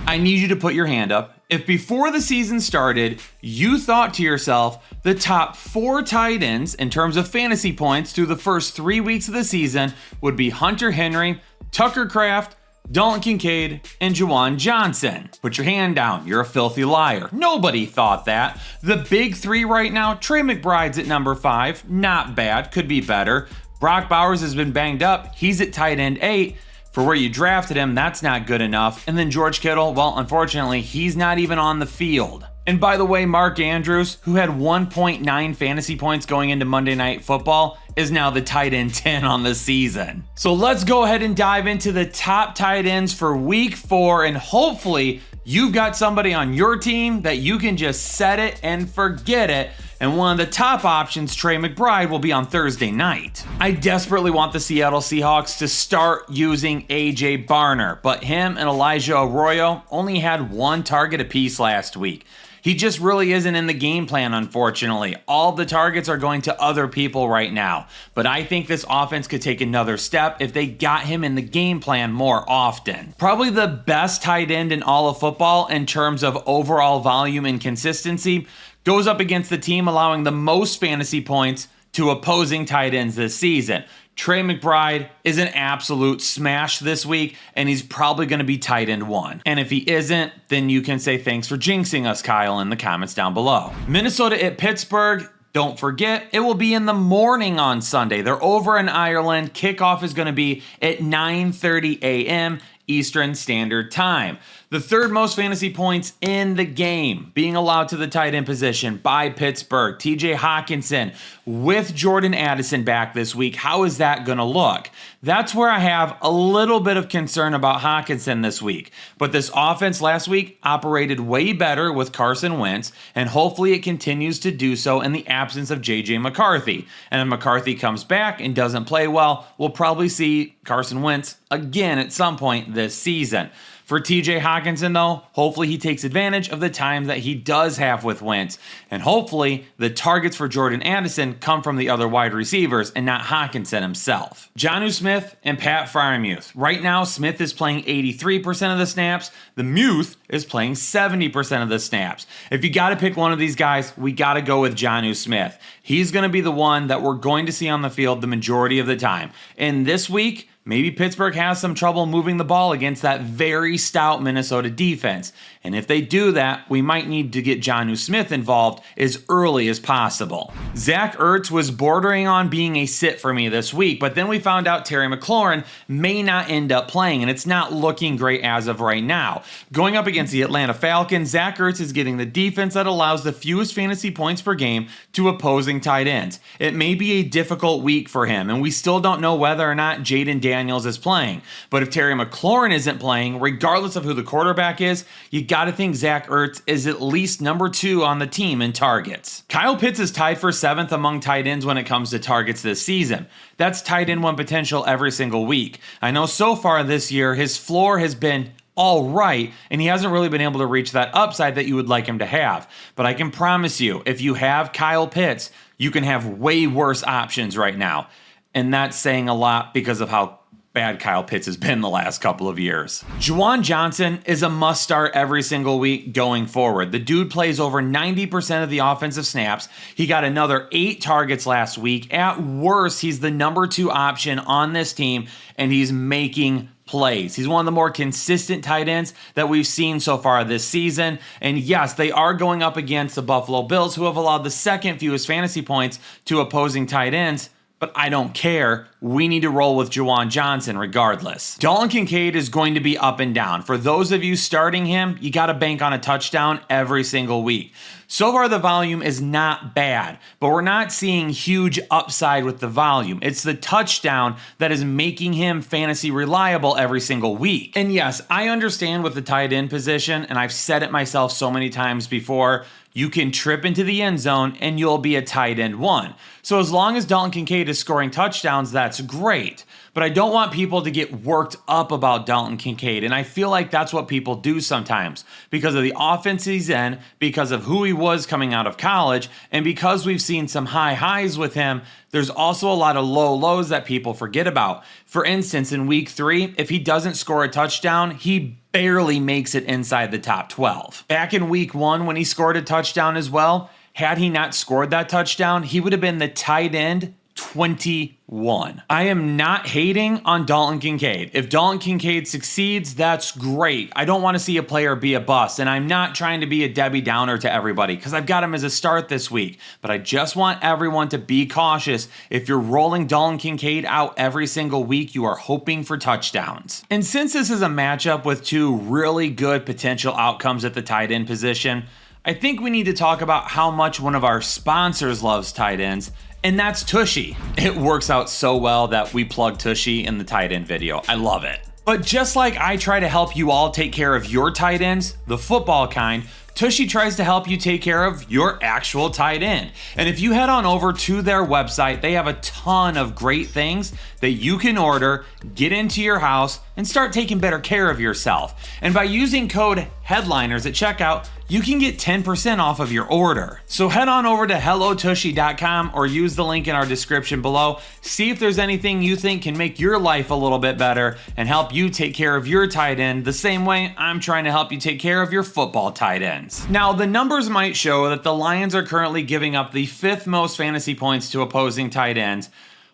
I need you to put your hand up. If before the season started, you thought to yourself, the top 4 tight ends in terms of fantasy points through the first 3 weeks of the season would be Hunter Henry, Tucker Kraft, Dalton Kincaid, and Juwan Johnson. Put your hand down, you're a filthy liar. Nobody thought that. The big 3 right now, Trey McBride's at number 5, not bad, could be better. Brock Bowers has been banged up, he's at tight end 8. For where you drafted him, that's not good enough. And then George Kittle, well, unfortunately, he's not even on the field. And by the way, Mark Andrews, who had 1.9 fantasy points going into Monday Night Football, is now the tight end 10 on the season. So let's go ahead and dive into the top tight ends for week 4, and hopefully you've got somebody on your team that you can just set it and forget it. And one of the top options, Trey McBride, will be on Thursday night. I desperately want the Seattle Seahawks to start using AJ Barner, but him and Elijah Arroyo only had 1 target apiece last week. He just really isn't in the game plan, unfortunately. All the targets are going to other people right now. But I think this offense could take another step if they got him in the game plan more often. Probably the best tight end in all of football in terms of overall volume and consistency goes up against the team allowing the most fantasy points to opposing tight ends this season. Trey McBride is an absolute smash this week, and he's probably going to be tight end 1. And if he isn't, then you can say thanks for jinxing us, Kyle, in the comments down below. Minnesota at Pittsburgh. Don't forget, it will be in the morning on Sunday. They're over in Ireland. Kickoff is going to be at 9:30 a.m. Eastern Standard Time. The 3rd most fantasy points in the game being allowed to the tight end position by Pittsburgh. TJ Hockenson with Jordan Addison back this week. How is that going to look? That's where I have a little bit of concern about Hockenson this week. But this offense last week operated way better with Carson Wentz, and hopefully it continues to do so in the absence of JJ McCarthy. And if McCarthy comes back and doesn't play well, we'll probably see Carson Wentz again at some point this season. For TJ Hockenson, though, hopefully he takes advantage of the time that he does have with Wentz. And hopefully the targets for Jordan Addison come from the other wide receivers and not Hockenson himself. Jonnu Smith and Pat Freiermuth. Right now, Smith is playing 83% of the snaps. The Muth is playing 70% of the snaps. If you got to pick one of these guys, we got to go with Jonnu Smith. He's going to be the one that we're going to see on the field the majority of the time. And this week, maybe Pittsburgh has some trouble moving the ball against that very stout Minnesota defense. And if they do that, we might need to get Jonnu Smith involved as early as possible. Zach Ertz was bordering on being a sit for me this week, but then we found out Terry McLaurin may not end up playing, and it's not looking great as of right now. Going up against the Atlanta Falcons, Zach Ertz is getting the defense that allows the fewest fantasy points per game to opposing tight ends. It may be a difficult week for him, and we still don't know whether or not Jaden Daniels is playing. But if Terry McLaurin isn't playing, regardless of who the quarterback is, you got to think Zach Ertz is at least number 2 on the team in targets. Kyle Pitts is tied for 7th among tight ends when it comes to targets this season. That's tight end 1 potential every single week. I know so far this year, his floor has been all right, and he hasn't really been able to reach that upside that you would like him to have. But I can promise you, if you have Kyle Pitts, you can have way worse options right now. And that's saying a lot because of how bad Kyle Pitts has been the last couple of years. Juwan Johnson is a must start every single week going forward. The dude plays over 90% of the offensive snaps. He got another 8 targets last week. At worst, he's the number 2 option on this team, and he's making plays. He's one of the more consistent tight ends that we've seen so far this season. And yes, they are going up against the Buffalo Bills, who have allowed the 2nd fewest fantasy points to opposing tight ends. But I don't care. We need to roll with Juwan Johnson regardless. Dalton Kincaid is going to be up and down. For those of you starting him, you got to bank on a touchdown every single week. So far, the volume is not bad, but we're not seeing huge upside with the volume. It's the touchdown that is making him fantasy reliable every single week. And yes, I understand with the tight end position, and I've said it myself so many times before, you can trip into the end zone and you'll be a tight end 1. So as long as Dalton Kincaid is scoring touchdowns, that's great. But I don't want people to get worked up about Dalton Kincaid, and I feel like that's what people do sometimes because of the offense he's in, because of who he was coming out of college, and because we've seen some high highs with him, there's also a lot of low lows that people forget about. For instance, in week 3, if he doesn't score a touchdown, he barely makes it inside the top 12. Back in week 1 when he scored a touchdown as well, had he not scored that touchdown, he would have been the tight end 21. I am not hating on Dalton Kincaid. If Dalton Kincaid succeeds, that's great. I don't want to see a player be a bust, and I'm not trying to be a Debbie Downer to everybody because I've got him as a start this week, but I just want everyone to be cautious. If you're rolling Dalton Kincaid out every single week, you are hoping for touchdowns. And since this is a matchup with two really good potential outcomes at the tight end position, I think we need to talk about how much one of our sponsors loves tight ends, and that's Tushy. It works out so well that we plug Tushy in the tight end video. I love it. But just like I try to help you all take care of your tight ends, the football kind, Tushy tries to help you take care of your actual tight end. And if you head on over to their website, they have a ton of great things that you can order, get into your house, and start taking better care of yourself. And by using code HEADLINERS at checkout, you can get 10% off of your order. So head on over to hellotushy.com or use the link in our description below. See if there's anything you think can make your life a little bit better and help you take care of your tight end the same way I'm trying to help you take care of your football tight ends. Now, the numbers might show that the Lions are currently giving up the 5th most fantasy points to opposing tight ends,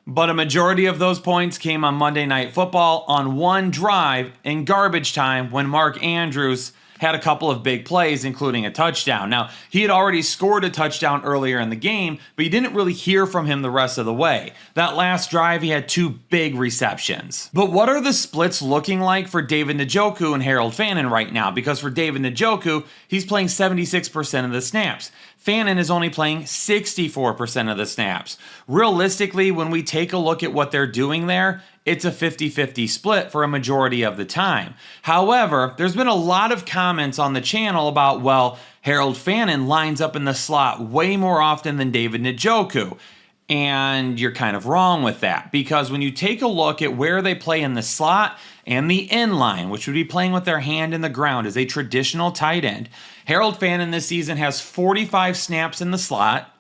but a majority of those points came on Monday Night Football on one drive in garbage time when Mark Andrews had a couple of big plays, including a touchdown. Now, he had already scored a touchdown earlier in the game, but you didn't really hear from him the rest of the way. That last drive, he had 2 big receptions. But what are the splits looking like for David Njoku and Harold Fannin right now? Because for David Njoku, he's playing 76% of the snaps. Fannin is only playing 64% of the snaps. Realistically, when we take a look at what they're doing there, it's a 50-50 split for a majority of the time. However, there's been a lot of comments on the channel about, well, Harold Fannin lines up in the slot way more often than David Njoku. And you're kind of wrong with that, because when you take a look at where they play in the slot and the inline, which would be playing with their hand in the ground as a traditional tight end, Harold Fannin this season has 45 snaps in the slot.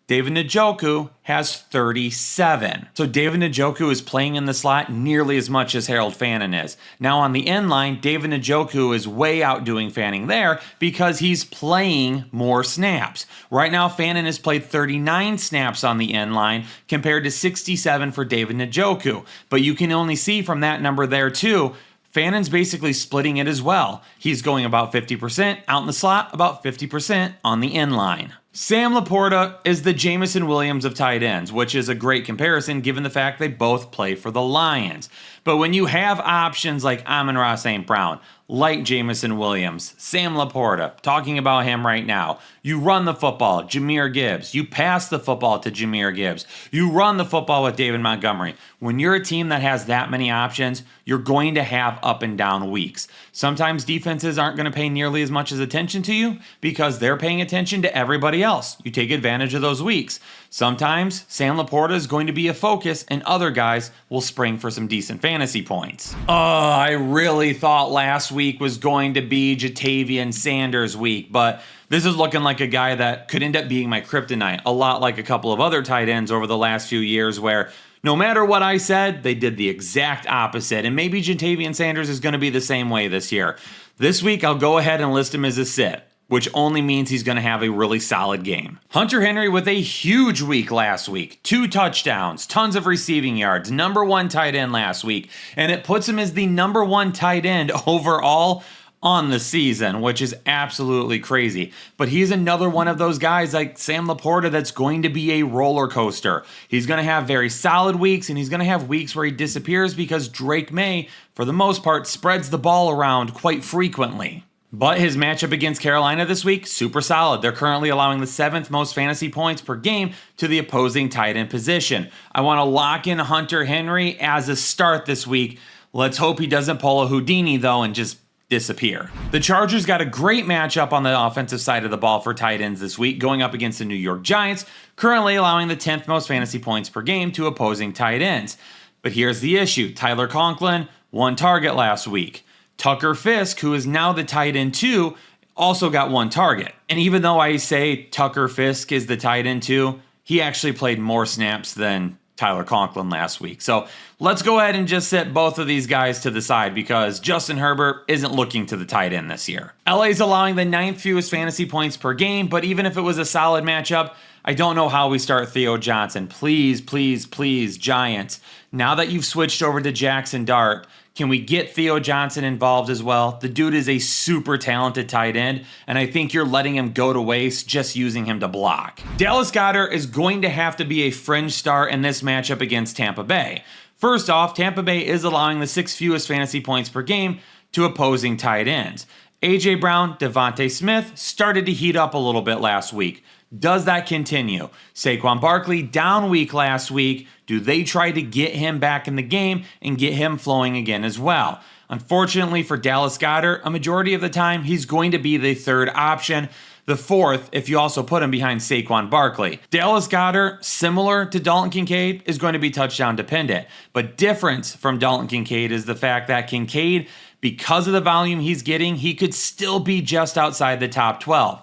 David Njoku has 37. So David Njoku is playing in the slot nearly as much as Harold Fannin is. Now on the end line, David Njoku is way outdoing Fannin there because he's playing more snaps. Right now, Fannin has played 39 snaps on the end line compared to 67 for David Njoku. But you can only see from that number there too, Fannin's basically splitting it as well. He's going about 50% out in the slot, about 50% on the end line. Sam Laporta is the Jameson Williams of tight ends, which is a great comparison given the fact they both play for the Lions. But when you have options like Amon-Ra St. Brown, like Jameson Williams, Sam Laporta, talking about him right now, you run the football, Jahmyr Gibbs, you pass the football to Jahmyr Gibbs, you run the football with David Montgomery. When you're a team that has that many options, you're going to have up and down weeks. Sometimes defenses aren't going to pay nearly as much as attention to you because they're paying attention to everybody else. You take advantage of those weeks. Sometimes Sam Laporta is going to be a focus and other guys will spring for some decent fantasy points. I really thought last week was going to be Ja'Tavion Sanders week, but this is looking like a guy that could end up being my kryptonite, a lot like a couple of other tight ends over the last few years where no matter what I said, they did the exact opposite, and maybe Ja'Tavion Sanders is going to be the same way this year. This week, I'll go ahead and list him as a sit, which only means he's going to have a really solid game. Hunter Henry with a huge week last week. 2 touchdowns, tons of receiving yards, number 1 tight end last week, and it puts him as the number 1 tight end overall on the season, which is absolutely crazy. But he's another one of those guys like Sam Laporta that's going to be a roller coaster. He's going to have very solid weeks, and he's going to have weeks where he disappears because Drake May, for the most part, spreads the ball around quite frequently. But his matchup against Carolina this week, super solid. They're currently allowing the 7th most fantasy points per game to the opposing tight end position. I want to lock in Hunter Henry as a start this week. Let's hope he doesn't pull a Houdini, though, and just disappear. The Chargers got a great matchup on the offensive side of the ball for tight ends this week, going up against the New York Giants, currently allowing the 10th most fantasy points per game to opposing tight ends. But here's the issue. Tyler Conklin, 1 target last week. Tucker Fisk, who is now the tight end 2, also got 1 target. And even though I say Tucker Fisk is the tight end 2, he actually played more snaps than Tyler Conklin last week. So let's go ahead and just set both of these guys to the side because Justin Herbert isn't looking to the tight end this year. LA's allowing the 9th fewest fantasy points per game, but even if it was a solid matchup, I don't know how we start Theo Johnson. Please, please, please, Giants. Now that you've switched over to Jackson Dart, can we get Theo Johnson involved as well? The dude is a super talented tight end, and I think you're letting him go to waste just using him to block. Dallas Goedert is going to have to be a fringe start in this matchup against Tampa Bay. First off, Tampa Bay is allowing the 6th fewest fantasy points per game to opposing tight ends. A.J. Brown, Devontae Smith started to heat up a little bit last week. Does that continue? Saquon Barkley down week last week. Do they try to get him back in the game and get him flowing again as well? Unfortunately for Dallas Goedert, a majority of the time he's going to be the 3rd option. The 4th if you also put him behind Saquon Barkley. Dallas Goedert, similar to Dalton Kincaid, is going to be touchdown dependent. But difference from Dalton Kincaid is the fact that Kincaid, because of the volume he's getting, he could still be just outside the top 12.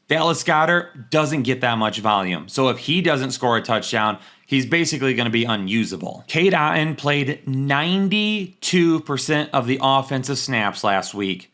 Dallas Goedert doesn't get that much volume, so if he doesn't score a touchdown, he's basically going to be unusable. Cade Otton played 92% of the offensive snaps last week,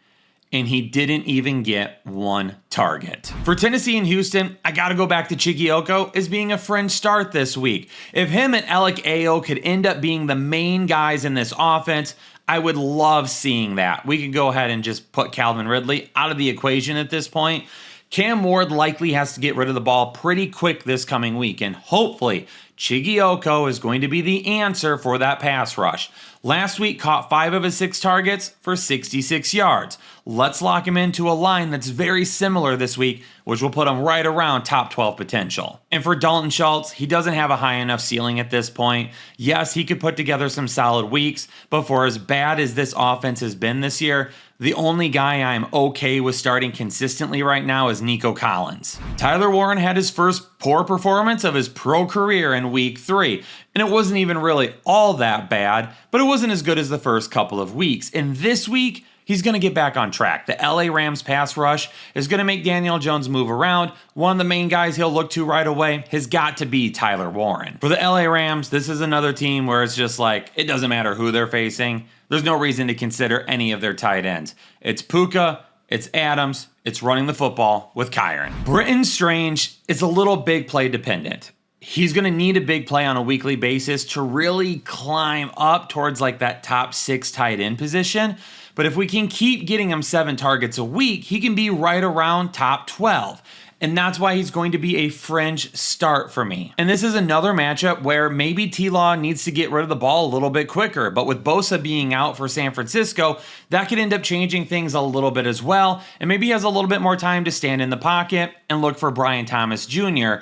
and he didn't even get 1 target. For Tennessee and Houston, I got to go back to Chigiooko as being a fringe start this week. If him and Alec Ayo could end up being the main guys in this offense, I would love seeing that. We could go ahead and just put Calvin Ridley out of the equation at this point. Cam Ward likely has to get rid of the ball pretty quick this coming week, and hopefully Chigiooko is going to be the answer for that pass rush. Last week caught 5 of his 6 targets for 66 yards. Let's lock him into a line that's very similar this week, which will put him right around top 12 potential. And for Dalton Schultz, he doesn't have a high enough ceiling at this point. Yes, he could put together some solid weeks, but for as bad as this offense has been this year, the only guy I'm okay with starting consistently right now is Nico Collins. Tyler Warren had his first poor performance of his pro career in week 3, and it wasn't even really all that bad, but it wasn't as good as the first couple of weeks. And this week, he's going to get back on track. The LA Rams pass rush is going to make Daniel Jones move around. One of the main guys he'll look to right away has got to be Tyler Warren. For the LA Rams, this is another team where it's just like, it doesn't matter who they're facing. There's no reason to consider any of their tight ends. It's Puka, it's Adams, it's running the football with Kyren. Britton Strange is a little big play dependent. He's going to need a big play on a weekly basis to really climb up towards like that top 6 tight end position. But if we can keep getting him 7 targets a week, he can be right around top 12. And that's why he's going to be a fringe start for me. And this is another matchup where maybe T-Law needs to get rid of the ball a little bit quicker. But with Bosa being out for San Francisco, that could end up changing things a little bit as well. And maybe he has a little bit more time to stand in the pocket and look for Brian Thomas Jr.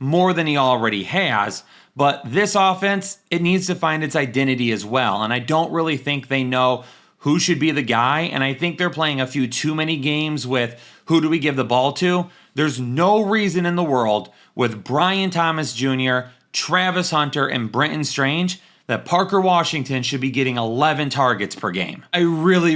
more than he already has. But this offense, it needs to find its identity as well. And I don't really think they know who should be the guy. And I think they're playing a few too many games with who do we give the ball to. There's no reason in the world with Brian Thomas Jr., Travis Hunter, and Britton Strange that Parker Washington should be getting 11 targets per game. I really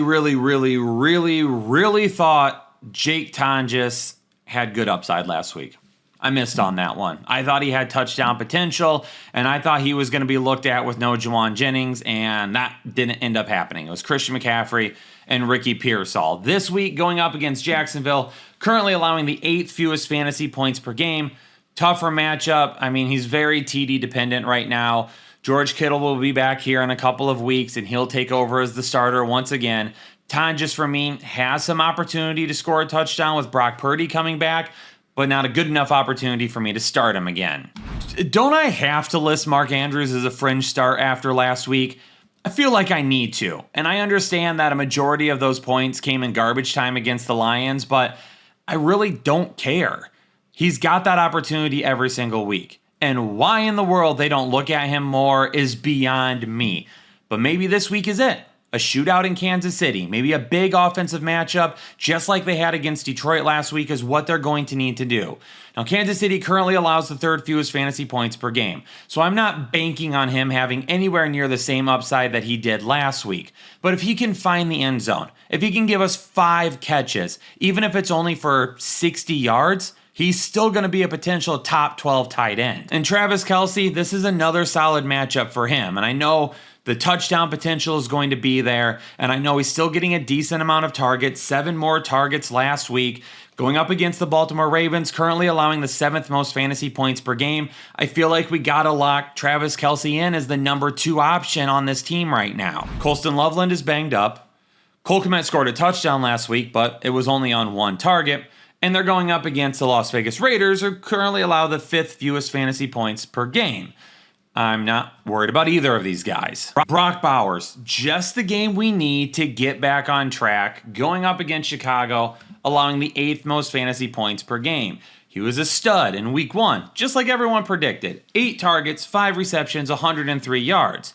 thought Jake Tonjes had good upside last week. I missed on that one. I thought he had touchdown potential, and I thought he was going to be looked at with no Juwan Jennings, and that didn't end up happening. It was Christian McCaffrey and Ricky Pearsall. This week, going up against Jacksonville, currently allowing the 8th fewest fantasy points per game. Tougher matchup. I mean, he's very TD dependent right now. George Kittle will be back here in a couple of weeks, and he'll take over as the starter once again. Tonjes, for me, has some opportunity to score a touchdown with Brock Purdy coming back, but not a good enough opportunity for me to start him again. Don't I have to list Mark Andrews as a fringe start after last week? I feel like I need to, and I understand that a majority of those points came in garbage time against the Lions, but I really don't care. He's got that opportunity every single week, and why in the world they don't look at him more is beyond me. But maybe this week is it. A shootout in Kansas City, maybe a big offensive matchup, just like they had against Detroit last week, is what they're going to need to do. Now, Kansas City currently allows the 3rd fewest fantasy points per game, so I'm not banking on him having anywhere near the same upside that he did last week. But if he can find the end zone, if he can give us 5 catches, even if it's only for 60 yards, he's still going to be a potential top 12 tight end. And Travis Kelce, this is another solid matchup for him. And I know the touchdown potential is going to be there, and I know he's still getting a decent amount of targets, 7 more targets last week. Going up against the Baltimore Ravens, currently allowing the 7th most fantasy points per game. I feel like we gotta lock Travis Kelce in as the number 2 option on this team right now. Colston Loveland is banged up. Cole Kmet scored a touchdown last week, but it was only on 1 target. And they're going up against the Las Vegas Raiders, who currently allow the 5th fewest fantasy points per game. I'm not worried about either of these guys. Brock Bowers, just the game we need to get back on track, going up against Chicago, allowing the 8th most fantasy points per game. He was a stud in week 1, just like everyone predicted. 8 targets, 5 receptions, 103 yards.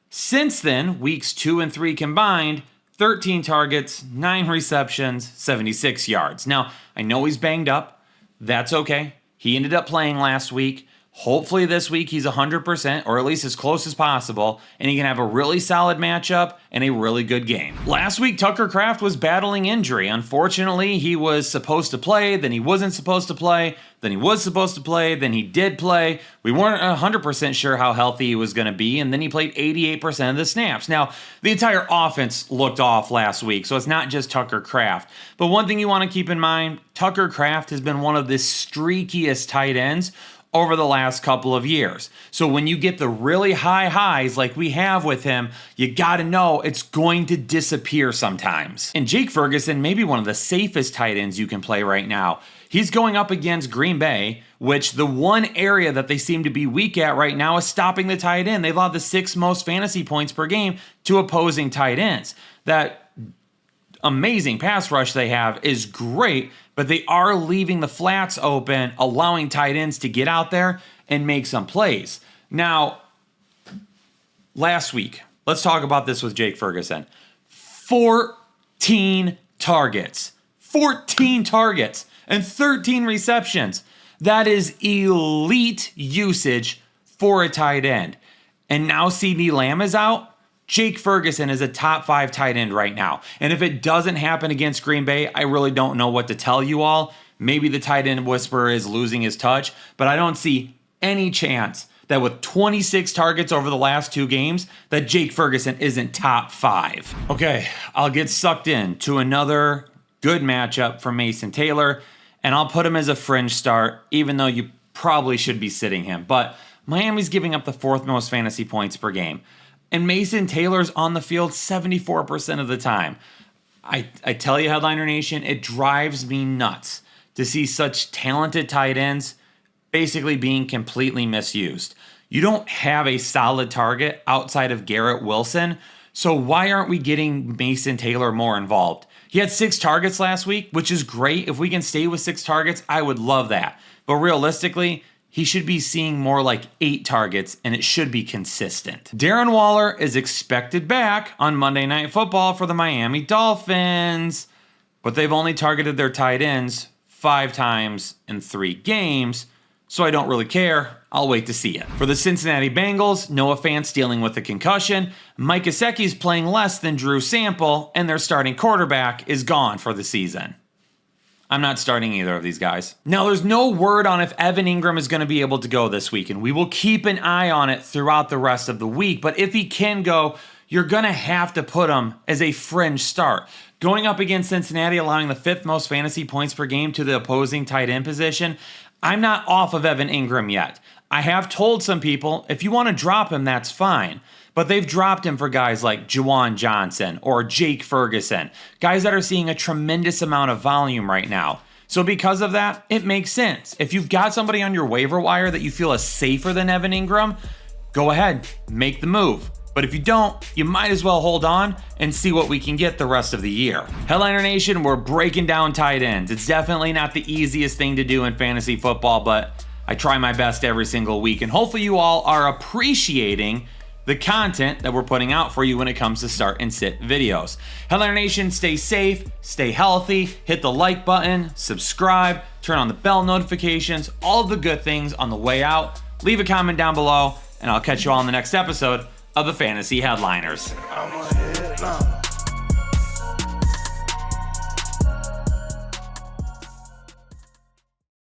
Since then, weeks 2 and 3 combined, 13 targets, 9 receptions, 76 yards. Now, I know he's banged up. That's okay. He ended up playing last week. Hopefully this week he's 100%, or at least as close as possible, and he can have a really solid matchup and a really good game. Last week, Tucker Kraft was battling injury. Unfortunately, he was supposed to play, then he wasn't supposed to play, then he was supposed to play, then he did play. We weren't 100% sure how healthy he was going to be, and then he played 88% of the snaps. Now, the entire offense looked off last week, so it's not just Tucker Kraft. But one thing you want to keep in mind, Tucker Kraft has been one of the streakiest tight ends over the last couple of years. So when you get the really high highs like we have with him, you gotta know it's going to disappear sometimes. And Jake Ferguson may be one of the safest tight ends you can play right now. He's going up against Green Bay, which the one area that they seem to be weak at right now is stopping the tight end. They've allowed the 6th most fantasy points per game to opposing tight ends. That amazing pass rush they have is great, but they are leaving the flats open, allowing tight ends to get out there and make some plays. Now, last week, let's talk about this with Jake Ferguson. 14 targets. 14 targets and 13 receptions. That is elite usage for a tight end. And now CeeDee Lamb is out. Jake Ferguson is a top 5 tight end right now. And if it doesn't happen against Green Bay, I really don't know what to tell you all. Maybe the tight end whisperer is losing his touch, but I don't see any chance that with 26 targets over the last 2 games, that Jake Ferguson isn't top 5. Okay, I'll get sucked in to another good matchup from Mason Taylor, and I'll put him as a fringe start, even though you probably should be sitting him. But Miami's giving up the 4th most fantasy points per game. And Mason Taylor's on the field 74% of the time. I tell you, Headliner Nation, it drives me nuts to see such talented tight ends basically being completely misused. You don't have a solid target outside of Garrett Wilson, so why aren't we getting Mason Taylor more involved? He had 6 targets last week, which is great. If we can stay with 6 targets, I would love that. But realistically, he should be seeing more like 8 targets, and it should be consistent. Darren Waller is expected back on Monday Night Football for the Miami Dolphins, but they've only targeted their tight ends 5 times in 3 games, so I don't really care. I'll wait to see it. For the Cincinnati Bengals, Noah Fant's dealing with a concussion, Mike Gesicki's playing less than Drew Sample, and their starting quarterback is gone for the season. I'm not starting either of these guys. Now, there's no word on if Evan Ingram is going to be able to go this week, and we will keep an eye on it throughout the rest of the week. But if he can go, you're going to have to put him as a fringe start. Going up against Cincinnati, allowing the 5th most fantasy points per game to the opposing tight end position, I'm not off of Evan Ingram yet. I have told some people, if you want to drop him, that's fine. But they've dropped him for guys like Juwan Johnson or Jake Ferguson, guys that are seeing a tremendous amount of volume right now. So because of that, it makes sense. If you've got somebody on your waiver wire that you feel is safer than Evan Ingram, go ahead, make the move. But if you don't, you might as well hold on and see what we can get the rest of the year. Headliner Nation, we're breaking down tight ends. It's definitely not the easiest thing to do in fantasy football, but I try my best every single week. And hopefully you all are appreciating the content that we're putting out for you when it comes to start and sit videos. Headliner Nation, stay safe, stay healthy, hit the like button, subscribe, turn on the bell notifications, all of the good things on the way out. Leave a comment down below, and I'll catch you all in the next episode of the Fantasy Headliners.